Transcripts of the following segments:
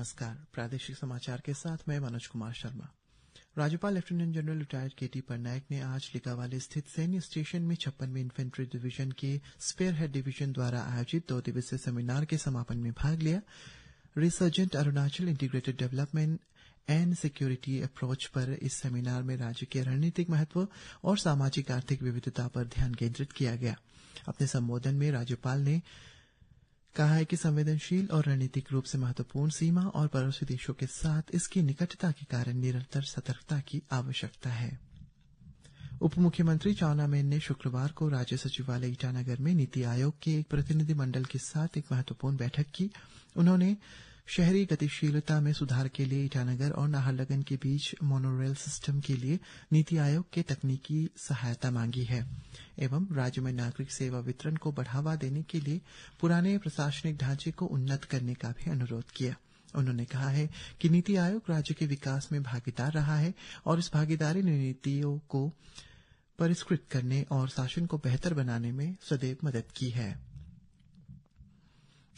नमस्कार। प्रादेशिक समाचार के साथ मैं मनोज कुमार शर्मा। राज्यपाल लेफ्टिनेंट जनरल रिटायर्ड केटी पटनायक ने आज लिकावाली स्थित सैन्य स्टेशन में 56वीं इन्फेंट्री डिवीजन के स्पेयरहेड डिवीजन द्वारा आयोजित 2 दिवसीय सेमिनार के समापन में भाग लिया। Resurgent Arunachal integrated development and security approach पर इस सेमिनार में राज्य के रणनीतिक महत्व और सामाजिक आर्थिक विविधता पर ध्यान केंद्रित किया गया। अपने संबोधन में राज्यपाल ने कहा है कि संवेदनशील और रणनीतिक रूप से महत्वपूर्ण सीमा और पड़ोसी देशों के साथ इसकी निकटता के कारण निरंतर सतर्कता की आवश्यकता है। उप मुख्यमंत्री चाउना मेन ने शुक्रवार को राज्य सचिवालय ईटानगर में नीति आयोग के एक प्रतिनिधि मंडल के साथ एक महत्वपूर्ण बैठक की। उन्होंने शहरी गतिशीलता में सुधार के लिए ईटानगर और नाहरलगुन के बीच मोनोरेल सिस्टम के लिए नीति आयोग के तकनीकी सहायता मांगी है एवं राज्य में नागरिक सेवा वितरण को बढ़ावा देने के लिए पुराने प्रशासनिक ढांचे को उन्नत करने का भी अनुरोध किया। उन्होंने कहा है कि नीति आयोग राज्य के विकास में भागीदार रहा है और इस भागीदारी ने नीतियों को परिष्कृत करने और शासन को बेहतर बनाने में सदैव मदद की है।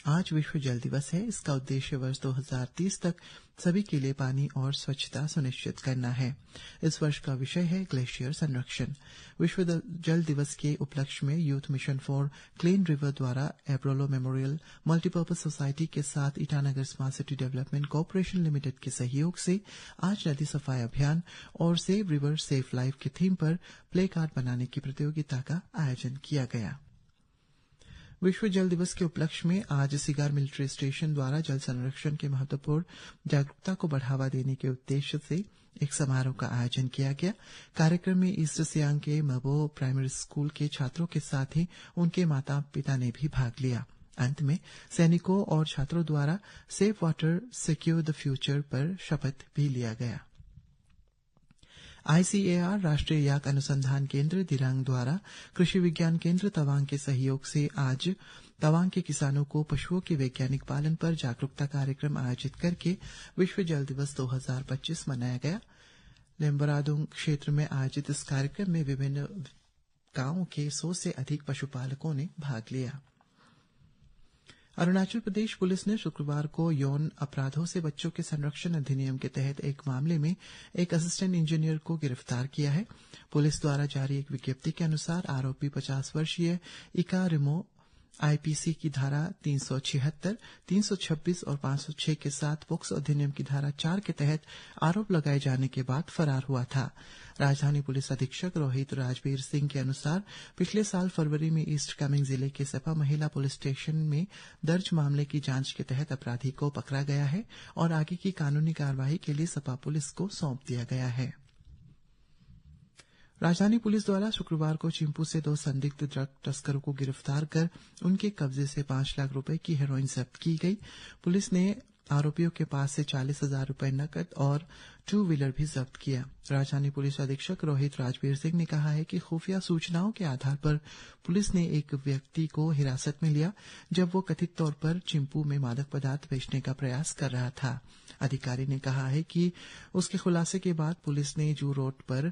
आज विश्व जल दिवस है। इसका उद्देश्य वर्ष 2030 तक सभी के लिए पानी और स्वच्छता सुनिश्चित करना है। इस वर्ष का विषय है ग्लेशियर संरक्षण। विश्व जल दिवस के उपलक्ष्य में youth mission for clean river द्वारा एब्रोलो मेमोरियल मल्टीपर्पज सोसाइटी के साथ Itanagar smart city development corporation limited के सहयोग से आज नदी सफाई अभियान और सेव रिवर सेफ लाइफ के थीम पर प्ले कार्ड बनाने की प्रतियोगिता का आयोजन किया गया। विश्व जल दिवस के उपलक्ष्य में आज सिगार मिलिट्री स्टेशन द्वारा जल संरक्षण के महत्वपूर्ण जागरूकता को बढ़ावा देने के उद्देश्य से एक समारोह का आयोजन किया गया। कार्यक्रम में ईस्ट सियांग के मबो प्राइमरी स्कूल के छात्रों के साथ ही उनके माता पिता ने भी भाग लिया। अंत में सैनिकों और छात्रों द्वारा safe water secure the future पर शपथ भी लिया गया। ICAR राष्ट्रीय याक अनुसंधान केंद्र दिरांग द्वारा कृषि विज्ञान केंद्र तवांग के सहयोग से आज तवांग के किसानों को पशुओं के वैज्ञानिक पालन पर जागरूकता कार्यक्रम आयोजित करके विश्व जल दिवस 2025 मनाया गया। लेम्बरादोंग क्षेत्र में आयोजित इस कार्यक्रम में विभिन्न गांवों के 100 से अधिक पशुपालकों ने भाग लिया। अरुणाचल प्रदेश पुलिस ने शुक्रवार को यौन अपराधों से बच्चों के संरक्षण अधिनियम के तहत एक मामले में एक असिस्टेंट इंजीनियर को गिरफ्तार किया है। पुलिस द्वारा जारी एक विज्ञप्ति के अनुसार आरोपी 50 वर्षीय इका रिमो IPC की धारा 376, 326 और 506 के साथ पोक्सो अधिनियम की धारा 4 के तहत आरोप लगाए जाने के बाद फरार हुआ था। राजधानी पुलिस अधीक्षक रोहित राजवीर सिंह के अनुसार पिछले साल फरवरी में ईस्ट कामेंग जिले के सपा महिला पुलिस स्टेशन में दर्ज मामले की जांच के तहत अपराधी को पकड़ा गया है और आगे की कानूनी कार्रवाई के लिए सपा पुलिस को सौंप दिया गया है। राजधानी पुलिस द्वारा शुक्रवार को चिंपू से 2 संदिग्ध ड्रग तस्करों को गिरफ्तार कर उनके कब्जे से 5 लाख रुपए की हेरोइन जब्त की गई। पुलिस ने आरोपियों के पास से 40,000 रुपए नकद और 2 व्हीलर भी जब्त किया। राजधानी पुलिस अधीक्षक रोहित राजवीर सिंह ने कहा है कि खुफिया सूचनाओं के आधार पर पुलिस ने एक व्यक्ति को हिरासत में लिया जब वो कथित तौर पर चिंपू में मादक पदार्थ बेचने का प्रयास कर रहा था। अधिकारी ने कहा है कि उसके खुलासे के बाद पुलिस ने जू रोड पर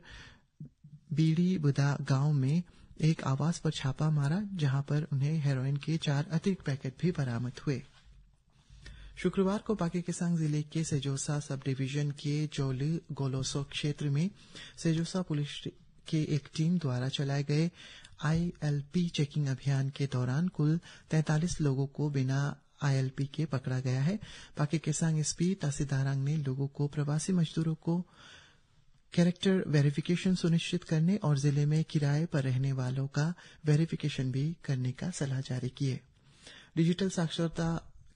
बीड़ी बुदा गांव में एक आवास पर छापा मारा जहां पर उन्हें हेरोइन के 4 अतिरिक्त पैकेट भी बरामद हुए। शुक्रवार को पाके केसांग जिले के सेजोसा सब डिवीजन के जोली गोलोसो क्षेत्र में सेजोसा पुलिस के एक टीम द्वारा चलाए गए ILP चेकिंग अभियान के दौरान कुल 43 लोगों को बिना ILP के पकड़ा गया है। पाके केसांग SP तासीदारांग ने लोगों को प्रवासी मजदूरों को कैरेक्टर वेरिफिकेशन सुनिश्चित करने और जिले में किराए पर रहने वालों का वेरिफिकेशन भी करने का सलाह जारी की है। डिजिटल साक्षरता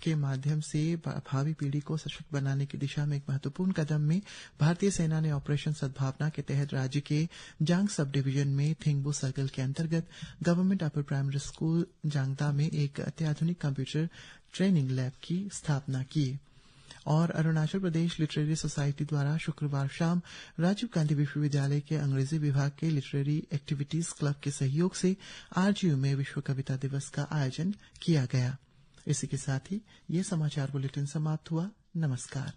के माध्यम से भावी पीढ़ी को सशक्त बनाने की दिशा में एक महत्वपूर्ण कदम में भारतीय सेना ने ऑपरेशन सद्भावना के तहत राज्य के जांग सब डिवीजन में थिंगबू सर्कल के अंतर्गत गवर्नमेंट अपर प्राइमरी स्कूल जांगता में एक अत्याधुनिक कंप्यूटर ट्रेनिंग लैब की स्थापना की। और अरुणाचल प्रदेश लिटरेरी सोसाइटी द्वारा शुक्रवार शाम राजीव गांधी विश्वविद्यालय के अंग्रेजी विभाग के लिटरेरी एक्टिविटीज क्लब के सहयोग से RGU में विश्व कविता दिवस का आयोजन किया गया। इसी के साथ ही ये समाचार बुलेटिन समाप्त हुआ। नमस्कार।